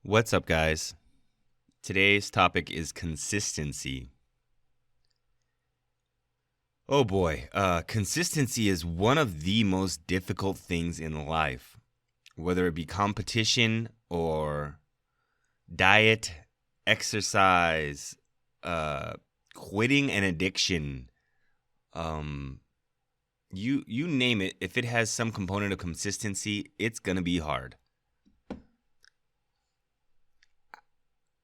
What's up, guys? Today's topic is consistency. Oh boy, consistency is one of the most difficult things in life, whether it be competition or diet, exercise, uh, quitting an addiction. Um, you name it. If it has some component of consistency, it's gonna be hard.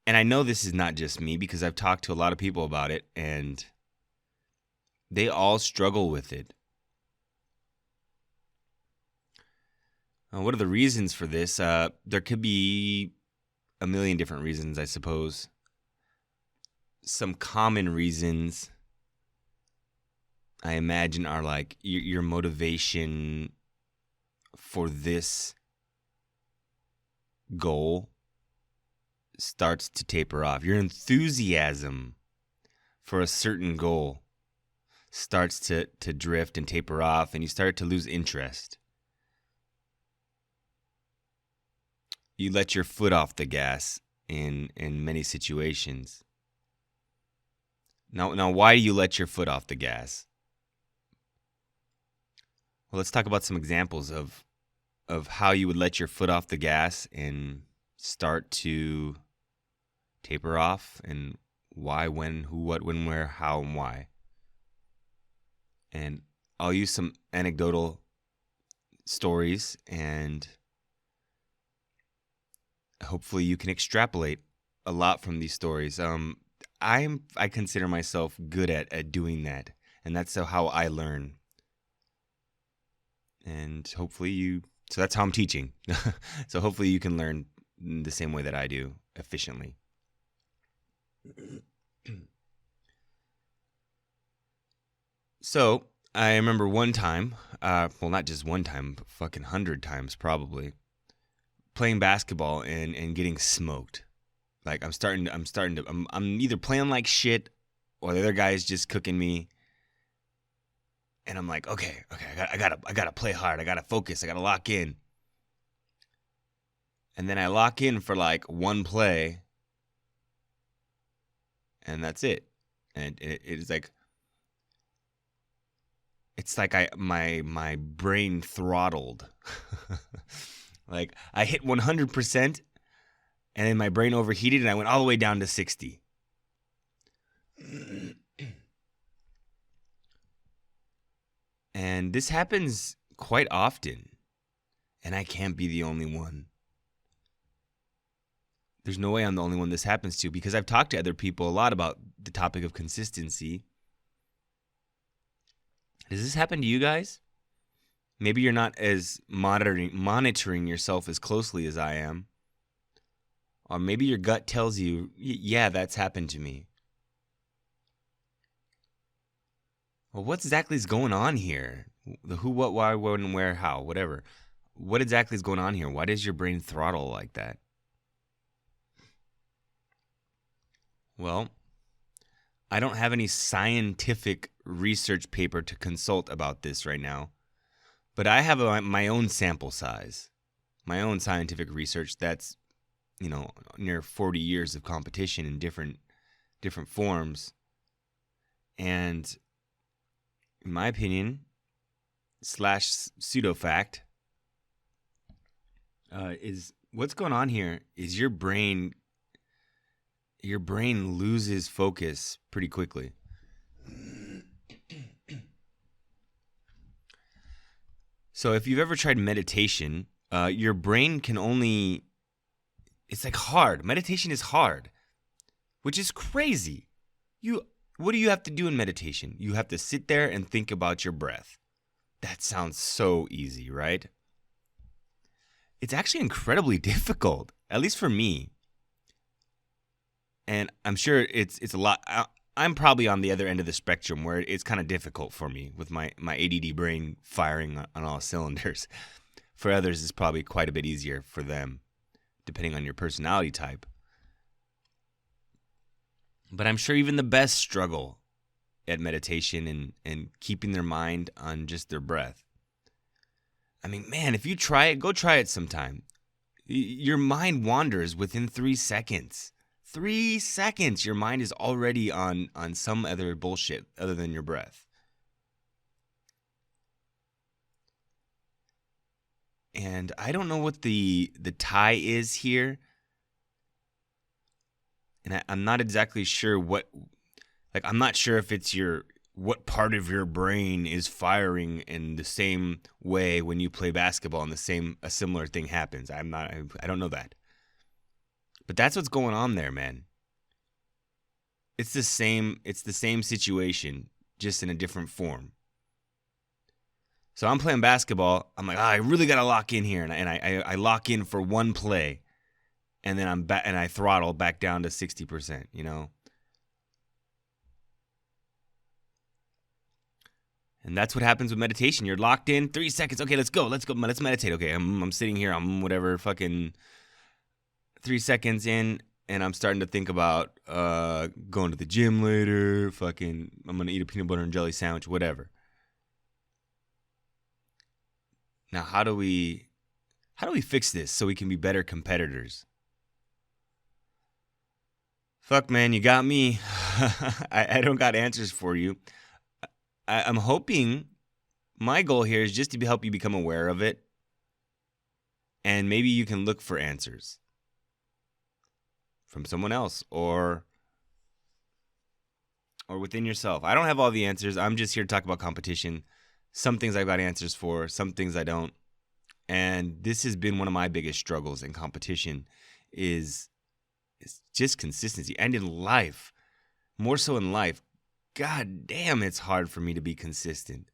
And I know this is not just me because I've talked to a lot of people about it, and they all struggle with it. What are the reasons for this? There could be a million different reasons, I suppose. Some common reasons I imagine are like your motivation for this goal starts to taper off. Your enthusiasm for a certain goal starts to drift and taper off, and you start to lose interest. You let your foot off the gas in many situations. Now, why do you let your foot off the gas? Well, let's talk about some examples of how you would let your foot off the gas and start to taper off, and why, when, who, what, when, where, how, and why. And I'll use some anecdotal stories, and hopefully you can extrapolate a lot from these stories. I consider myself good at doing that, and that's how I learn. And hopefully so that's how I'm teaching. So hopefully you can learn the same way that I do, efficiently. So I remember one time, well, not just one time, but fucking 100 times probably, playing basketball and getting smoked. Like I'm either playing like shit or the other guy's just cooking me. And I'm like, okay, I gotta play hard. I gotta focus. I gotta lock in. And then I lock in for like one play, and that's it. And it's like my brain throttled. Like I hit 100%, and then my brain overheated, and I went all the way down to 60. And this happens quite often, and I can't be the only one. There's no way I'm the only one this happens to, because I've talked to other people a lot about the topic of consistency. Does this happen to you guys? Maybe you're not as monitoring yourself as closely as I am. Or maybe your gut tells you, yeah, that's happened to me. Well, what exactly is going on here? The who, what, why, when, where, how, whatever. What exactly is going on here? Why does your brain throttle like that? Well, I don't have any scientific research paper to consult about this right now, but I have my own sample size, my own scientific research that's, near 40 years of competition in different forms. And in my opinion, / pseudo fact, is what's going on here is your brain loses focus pretty quickly. So if you've ever tried meditation, your brain can only, it's like hard. Meditation is hard, which is crazy. What do you have to do in meditation? You have to sit there and think about your breath. That sounds so easy, right? It's actually incredibly difficult, at least for me. And I'm sure it's a lot. I'm probably on the other end of the spectrum where it's kind of difficult for me with my ADD brain firing on all cylinders. For others, it's probably quite a bit easier for them, depending on your personality type. But I'm sure even the best struggle at meditation and keeping their mind on just their breath. I mean, man, if you try it, go try it sometime. Your mind wanders within 3 seconds. 3 seconds, your mind is already on some other bullshit other than your breath. And I don't know what the tie is here. And I'm not exactly sure I'm not sure if it's what part of your brain is firing in the same way when you play basketball and a similar thing happens. I don't know that. But that's what's going on there, man. It's the same situation, just in a different form. So I'm playing basketball. I'm like, I really got to lock in here. And I lock in for one play. And then I throttle back down to 60%, you know? And that's what happens with meditation. You're locked in, 3 seconds. Okay, let's go. Let's meditate. Okay, I'm sitting here. I'm whatever, fucking 3 seconds in. And I'm starting to think about going to the gym later. Fucking, I'm going to eat a peanut butter and jelly sandwich, whatever. Now, how do we fix this so we can be better competitors? Fuck, man, you got me. I don't got answers for you. I'm hoping my goal here is just to help you become aware of it. And maybe you can look for answers from someone else or within yourself. I don't have all the answers. I'm just here to talk about competition. Some things I've got answers for, some things I don't. And this has been one of my biggest struggles in competition is just consistency. And in life, more so in life, god damn, it's hard for me to be consistent.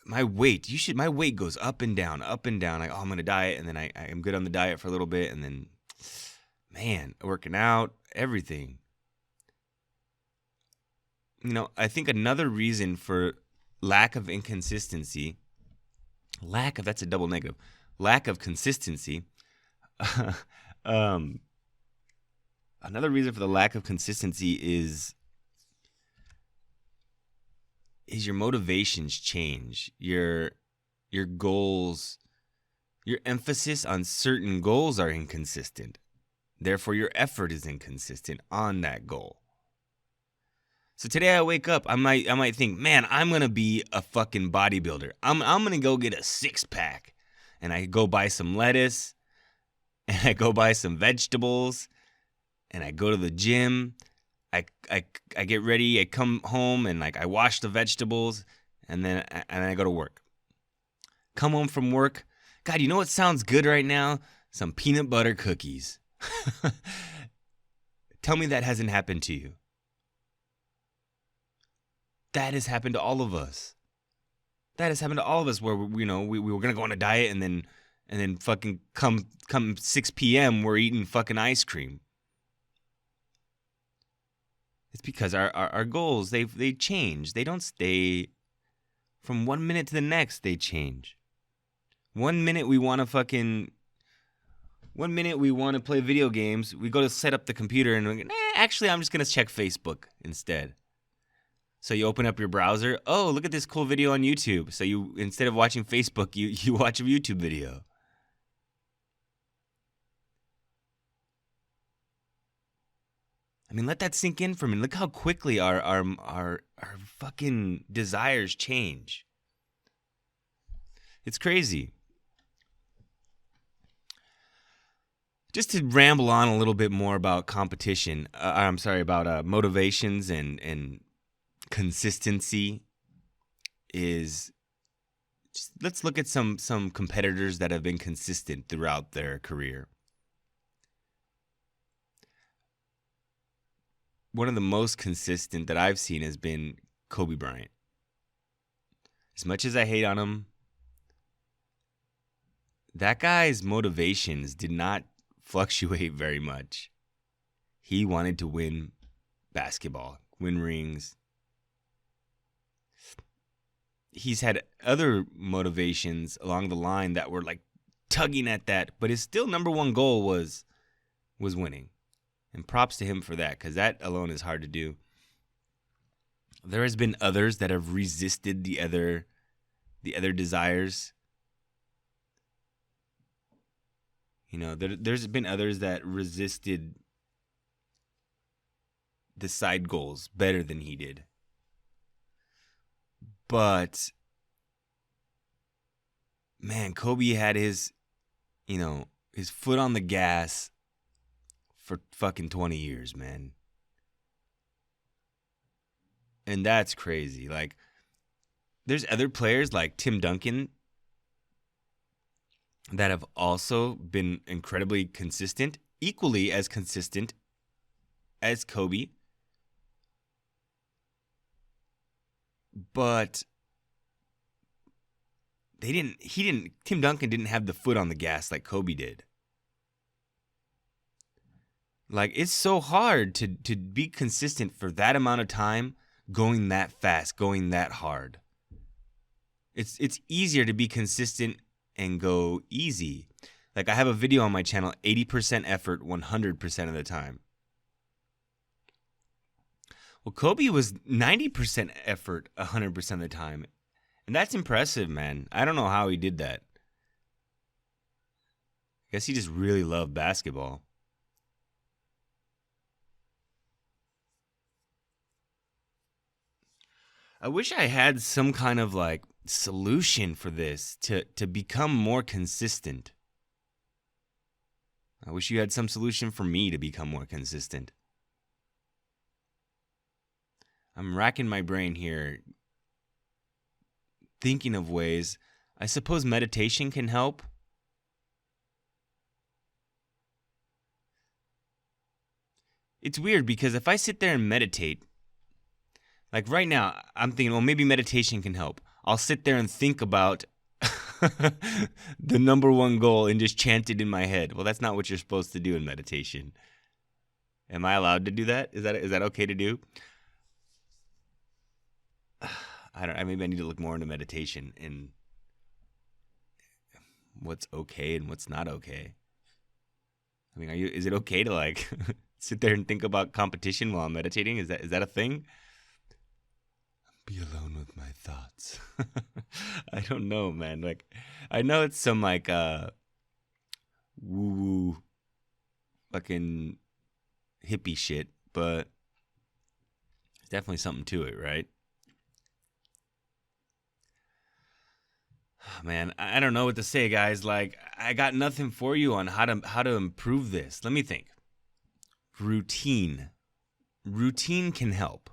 My weight goes up and down. Like, I'm going to diet, and then I'm good on the diet for a little bit, and then, man, working out, everything. You know, I think another reason for lack of consistency, another reason for the lack of consistency is your motivations change. Your goals, your emphasis on certain goals are inconsistent. Therefore, your effort is inconsistent on that goal. So today I wake up, I might think, man, I'm gonna be a fucking bodybuilder. I'm gonna go get a 6-pack, and I go buy some lettuce, and I go buy some vegetables, and I go to the gym. I get ready. I come home and I wash the vegetables, and then I go to work. Come home from work. God, you know what sounds good right now? Some peanut butter cookies. Tell me that hasn't happened to you. That has happened to all of us. Where we were gonna go on a diet, and then fucking come 6 p.m. we're eating fucking ice cream. It's because our goals they change. They don't stay from 1 minute to the next. They change. 1 minute we want to play video games. We go to set up the computer and we go, actually I'm just gonna check Facebook instead. So you open up your browser. Oh, look at this cool video on YouTube. So you, instead of watching Facebook, you watch a YouTube video. I mean, let that sink in for me. Look how quickly our fucking desires change. It's crazy. Just to ramble on a little bit more about competition. About motivations and consistency is just, let's look at some competitors that have been consistent throughout their career. One of the most consistent that I've seen has been Kobe Bryant. As much as I hate on him, that guy's motivations did not fluctuate very much. He wanted to win basketball, win rings. He's had other motivations along the line that were like tugging at that, but his still number one goal was winning. And props to him for that, because that alone is hard to do. There has been others that have resisted the other desires. There's been others that resisted the side goals better than he did. But man, Kobe had his foot on the gas for fucking 20 years, man. And that's crazy. Like, there's other players like Tim Duncan that have also been incredibly consistent, equally as consistent as Kobe. But Tim Duncan didn't have the foot on the gas like Kobe did. Like, it's so hard to be consistent for that amount of time, going that fast, going that hard. It's easier to be consistent and go easy. Like, I have a video on my channel, 80% effort, 100% of the time. Well, Kobe was 90% effort, 100% of the time. And that's impressive, man. I don't know how he did that. I guess he just really loved basketball. I wish I had some kind of like solution for this to become more consistent. I wish you had some solution for me to become more consistent. I'm racking my brain here, thinking of ways. I suppose meditation can help. It's weird because if I sit there and meditate, like right now, I'm thinking, well, maybe meditation can help. I'll sit there and think about the number one goal and just chant it in my head. Well, that's not what you're supposed to do in meditation. Am I allowed to do that? Is that okay to do? Maybe I need to look more into meditation and what's okay and what's not okay. I mean, is it okay to like sit there and think about competition while I'm meditating? Is that a thing? Be alone with my thoughts. I don't know, man. Like, I know it's some like woo fucking hippie shit, but there's definitely something to it, right? Man, I don't know what to say, guys. Like, I got nothing for you on how to improve this. Let me think. Routine can help.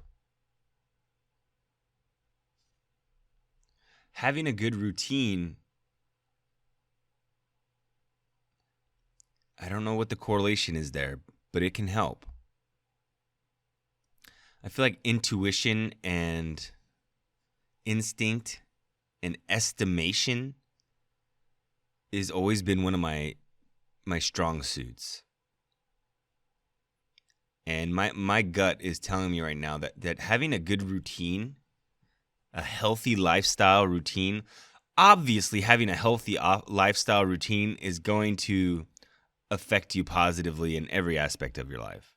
Having a good routine, I don't know what the correlation is there, but it can help. I feel like intuition and instinct and estimation has always been one of my strong suits. And my gut is telling me right now that having a good routine, a healthy lifestyle routine, obviously having a healthy lifestyle routine is going to affect you positively in every aspect of your life.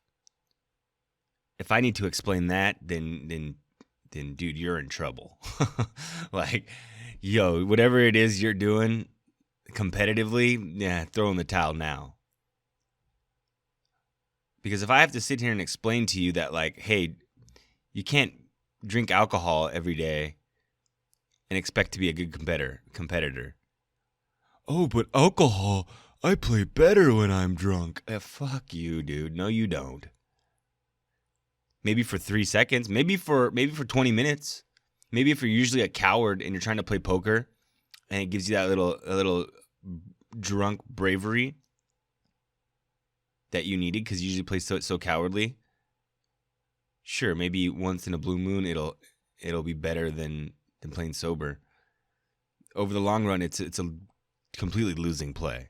If I need to explain that, then dude, you're in trouble. Like, yo, whatever it is you're doing competitively, yeah, throw in the towel now. Because if I have to sit here and explain to you that, like, hey, you can't drink alcohol every day and expect to be a good competitor. Oh, but alcohol, I play better when I'm drunk. Fuck you, dude. No, you don't. Maybe for 3 seconds, maybe for 20 minutes. Maybe if you're usually a coward and you're trying to play poker and it gives you that little drunk bravery that you needed because you usually play so cowardly. Sure, maybe once in a blue moon it'll be better than playing sober. Over the long run, it's a completely losing play.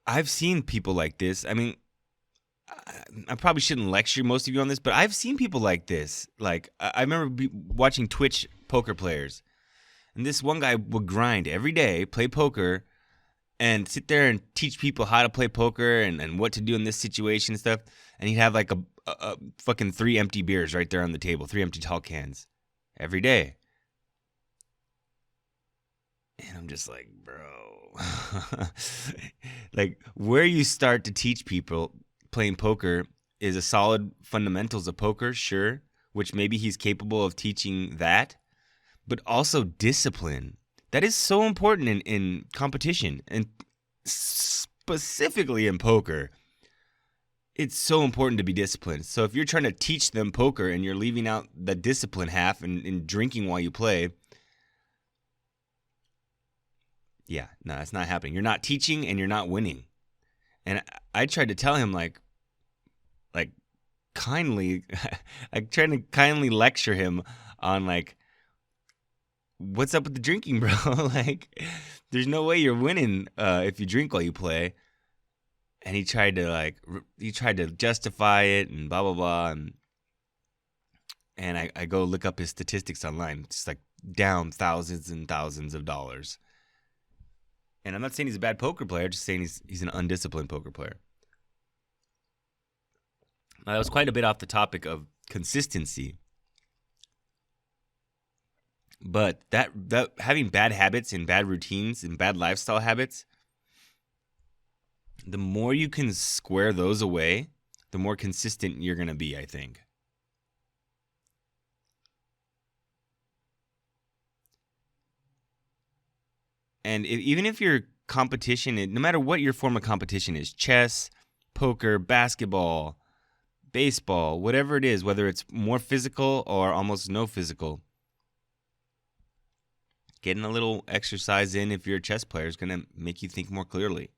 I've seen people like this. I mean, I probably shouldn't lecture most of you on this, but I've seen people like this. Like, I remember watching Twitch poker players, and this one guy would grind every day, play poker, and sit there and teach people how to play poker and what to do in this situation and stuff. And he'd have like a fucking 3 empty beers right there on the table, 3 empty tall cans every day. And I'm just like, bro. Like, where you start to teach people playing poker is a solid fundamentals of poker, sure, which maybe he's capable of teaching that, but also discipline. That is so important in competition, and specifically in poker. It's so important to be disciplined. So if you're trying to teach them poker and you're leaving out the discipline half and drinking while you play, yeah, no, that's not happening. You're not teaching and you're not winning. And I tried to tell him like kindly, I tried to kindly lecture him on like, what's up with the drinking, bro? Like, there's no way you're winning if you drink while you play. And he tried to justify it and blah blah blah. And I go look up his statistics online. It's like down thousands and thousands of dollars. And I'm not saying he's a bad poker player, just saying he's an undisciplined poker player. Now, that was quite a bit off the topic of consistency. But that having bad habits and bad routines and bad lifestyle habits, the more you can square those away, the more consistent you're going to be, I think. And even if your competition, no matter what your form of competition is, chess, poker, basketball, baseball, whatever it is, whether it's more physical or almost no physical, getting a little exercise in if you're a chess player is going to make you think more clearly.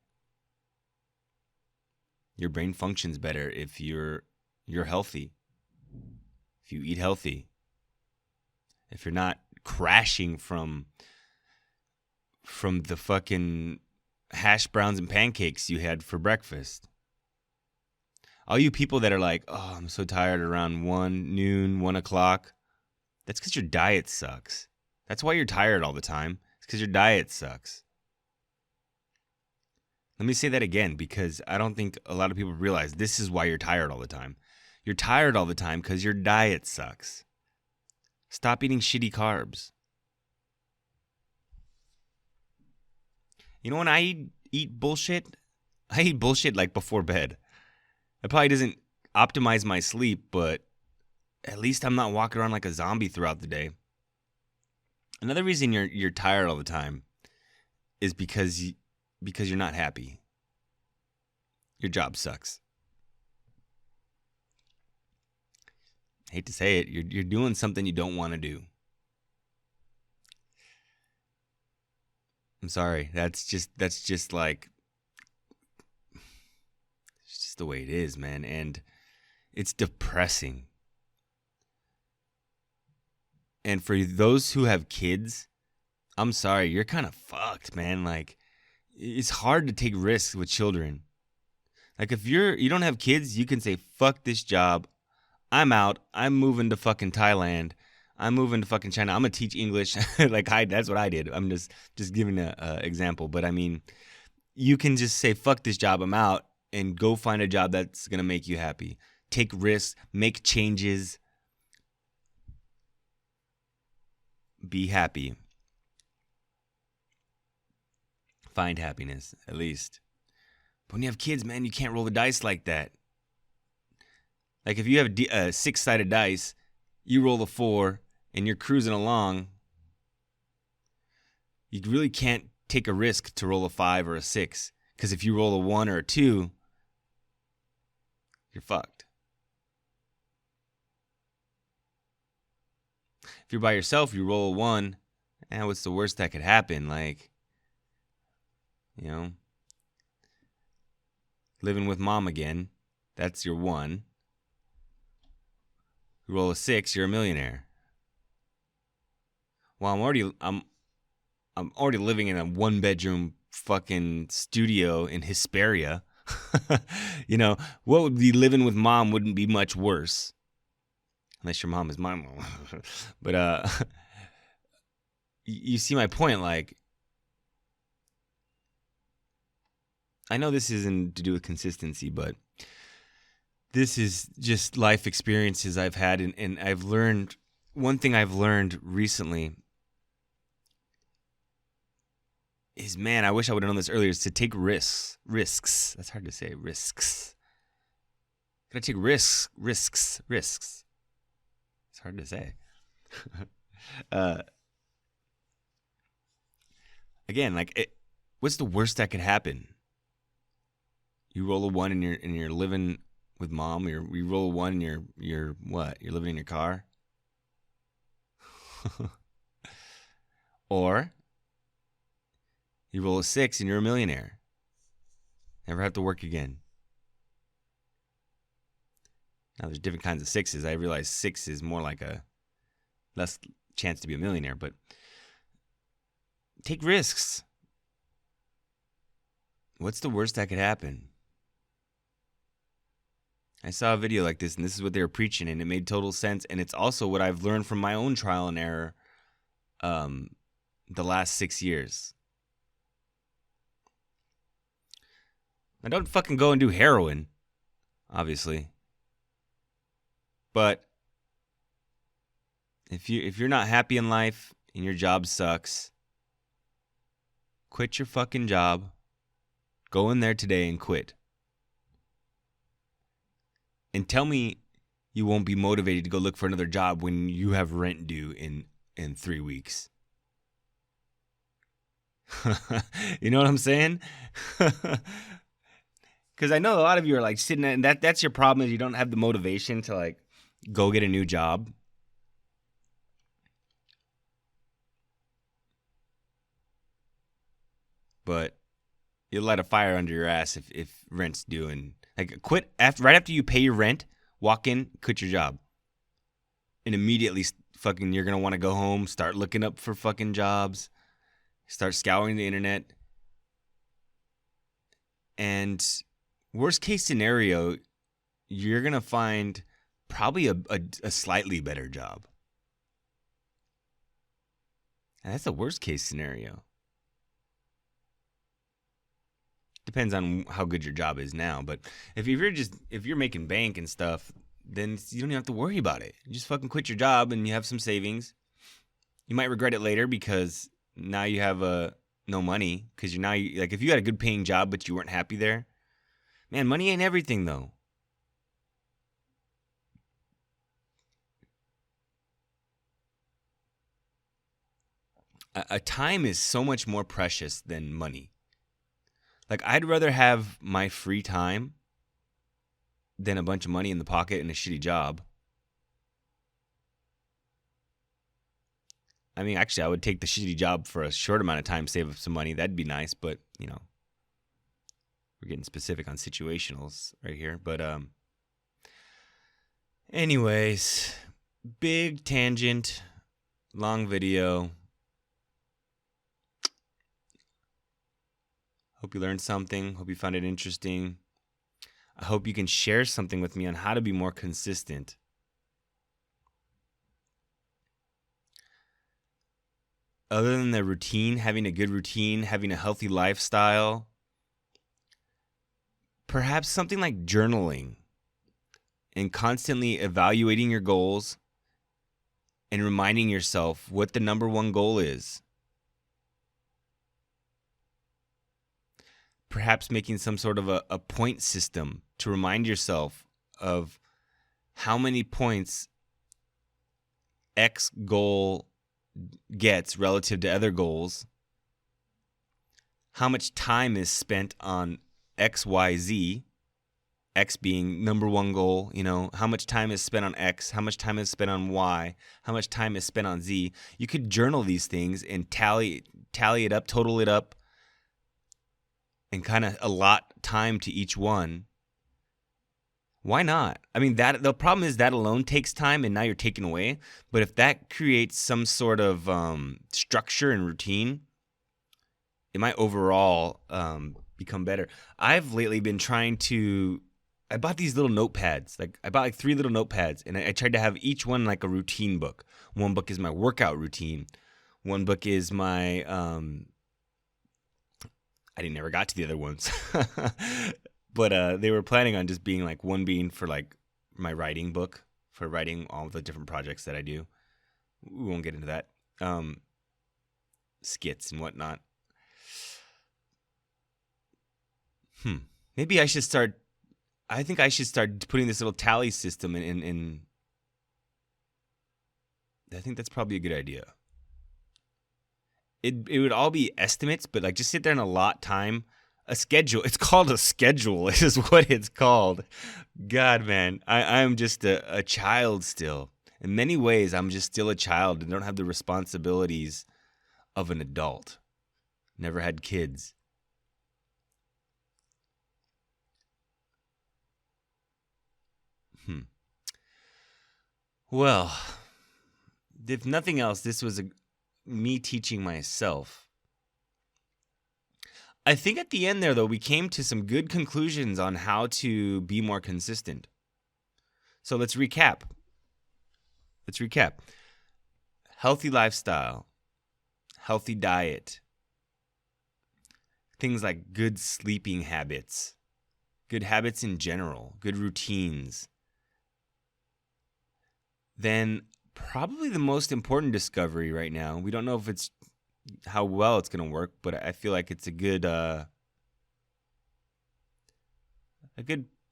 Your brain functions better if you're healthy, if you eat healthy, if you're not crashing from the fucking hash browns and pancakes you had for breakfast. All you people that are like, oh, I'm so tired around noon, 1 o'clock. That's because your diet sucks. That's why you're tired all the time. It's because your diet sucks. Let me say that again, because I don't think a lot of people realize this is why you're tired all the time. You're tired all the time because your diet sucks. Stop eating shitty carbs. You know when I eat bullshit? I eat bullshit like before bed. It probably doesn't optimize my sleep, but at least I'm not walking around like a zombie throughout the day. Another reason you're tired all the time is because you're not happy. Your job sucks. I hate to say it, you're doing something you don't want to do. I'm sorry. That's just like, it's just the way it is, man. And it's depressing. And for those who have kids, I'm sorry, you're kind of fucked, man. Like, it's hard to take risks with children. Like, if you don't have kids, you can say, fuck this job. I'm out. I'm moving to fucking Thailand. I'm moving to fucking China. I'm going to teach English. That's what I did. I'm just giving an example. But I mean, you can just say, fuck this job. I'm out, and go find a job that's going to make you happy. Take risks. Make changes. Be happy. Find happiness, at least. But when you have kids, man, you can't roll the dice like that. Like, if you have a 6-sided dice, you roll a 4, and you're cruising along, you really can't take a risk to roll a 5 or a 6. Because if you roll a 1 or a 2, you're fucked. If you're by yourself, you roll a 1, and what's the worst that could happen? Like, you know, living with mom again, that's your 1. You roll a 6, you're a millionaire. Well, I'm already living in a 1-bedroom fucking studio in Hesperia. You know, what would be living with mom wouldn't be much worse. Unless your mom is my mom. But you see my point. Like, I know this isn't to do with consistency, but this is just life experiences I've had, and I've learned one thing I've learned recently is, man, I wish I would have known this earlier, is to take risks. Risks. That's hard to say. Risks. Gotta take risks. Risks. It's hard to say. Again, like, what's the worst that could happen? You roll a one and you're living with mom. You roll a one and you're what? You're living in your car. Or you roll a 6 and you're a millionaire. Never have to work again. Now, there's different kinds of 6s. I realize 6 is more like a less chance to be a millionaire, but take risks. What's the worst that could happen? I saw a video like this, and this is what they were preaching, and it made total sense. And it's also what I've learned from my own trial and error the last 6 years. Now, don't fucking go and do heroin, obviously. But if you're not happy in life and your job sucks, quit your fucking job. Go in there today and quit. And tell me you won't be motivated to go look for another job when you have rent due in 3 weeks. You know what I'm saying? Because I know a lot of you are like sitting there, and that's your problem, is you don't have the motivation to like go get a new job. But you'll light a fire under your ass if rent's due, and like quit right after you pay your rent. Walk in, quit your job, and immediately fucking you're gonna want to go home, start looking up for fucking jobs, start scouring the internet, and worst case scenario, you're gonna find probably a slightly better job, and that's the worst case scenario. Depends on how good your job is now, but if you're making bank and stuff, then you don't even have to worry about it. You just fucking quit your job and you have some savings. You might regret it later because now you have no money, because like if you had a good paying job but you weren't happy there, man, money ain't everything though. A time is so much more precious than money. Like, I'd rather have my free time than a bunch of money in the pocket and a shitty job. I mean, actually, I would take the shitty job for a short amount of time, save up some money. That'd be nice, but, you know, we're getting specific on situationals right here. But, anyways, big tangent, long video. Hope you learned something. Hope you found it interesting. I hope you can share something with me on how to be more consistent. Other than the routine, having a good routine, having a healthy lifestyle, perhaps something like journaling and constantly evaluating your goals and reminding yourself what the number one goal is. Perhaps making some sort of a point system to remind yourself of how many points X goal gets relative to other goals, how much time is spent on X, Y, Z, X being number one goal, you know, how much time is spent on X, how much time is spent on Y, how much time is spent on Z. You could journal these things and tally it up, total it up, and kind of allot time to each one. Why not? I mean, the problem is that alone takes time, and now you're taking away. But if that creates some sort of structure and routine, it might overall become better. I've lately been trying to. I bought these little notepads. I bought 3 little notepads, and I tried to have each one like a routine book. One book is my workout routine. One book is my I never got to the other ones. But they were planning on just being like one being for like my writing book, for writing all the different projects that I do. We won't get into that. Skits and whatnot. Hmm. Maybe I should start. I think I should start putting this little tally system in. I think that's probably a good idea. It would all be estimates, but like just sit there and allot time. A schedule. It's called a schedule. It is what it's called. God, man, I'm just a child still. In many ways, I'm just still a child and don't have the responsibilities of an adult. Never had kids. Hmm. Well, if nothing else, this was me teaching myself. I think at the end there, though, we came to some good conclusions on how to be more consistent. So let's recap. Healthy lifestyle, healthy diet, things like good sleeping habits, good habits in general, good routines. Then probably the most important discovery right now, we don't know if it's how well it's going to work, but I feel like it's a good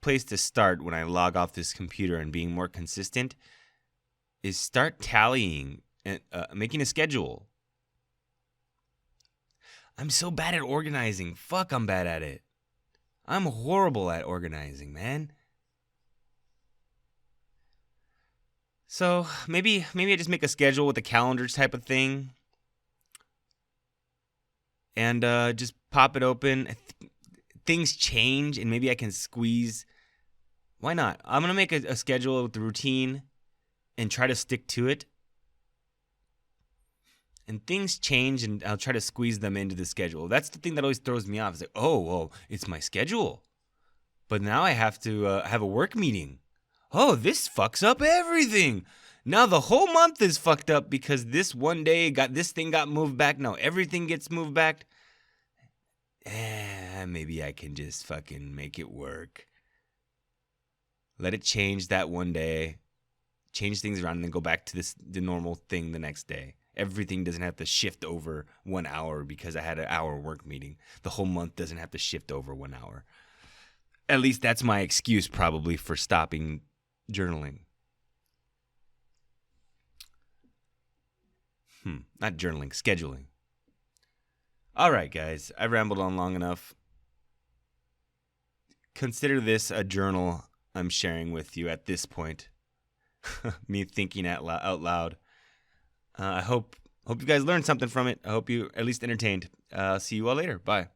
place to start when I log off this computer and being more consistent is start tallying and making a schedule. I'm so bad at organizing. Fuck, I'm bad at it. I'm horrible at organizing, man. So maybe I just make a schedule with a calendar type of thing, and just pop it open. Things change, and maybe I can squeeze. Why not? I'm gonna make a schedule with the routine, and try to stick to it. And things change, and I'll try to squeeze them into the schedule. That's the thing that always throws me off. It's like, oh, it's my schedule, but now I have to have a work meeting. Oh, this fucks up everything. Now the whole month is fucked up because this one day this thing got moved back. Now everything gets moved back. Maybe I can just fucking make it work. Let it change that one day. Change things around and then go back to the normal thing the next day. Everything doesn't have to shift over 1 hour because I had an hour work meeting. The whole month doesn't have to shift over 1 hour. At least that's my excuse probably for stopping journaling. Not journaling, scheduling. All right, guys, I rambled on long enough. Consider this a journal I'm sharing with you at this point. Me thinking out loud. I hope you guys learned something from it. I hope you at least entertained. See you all later. Bye.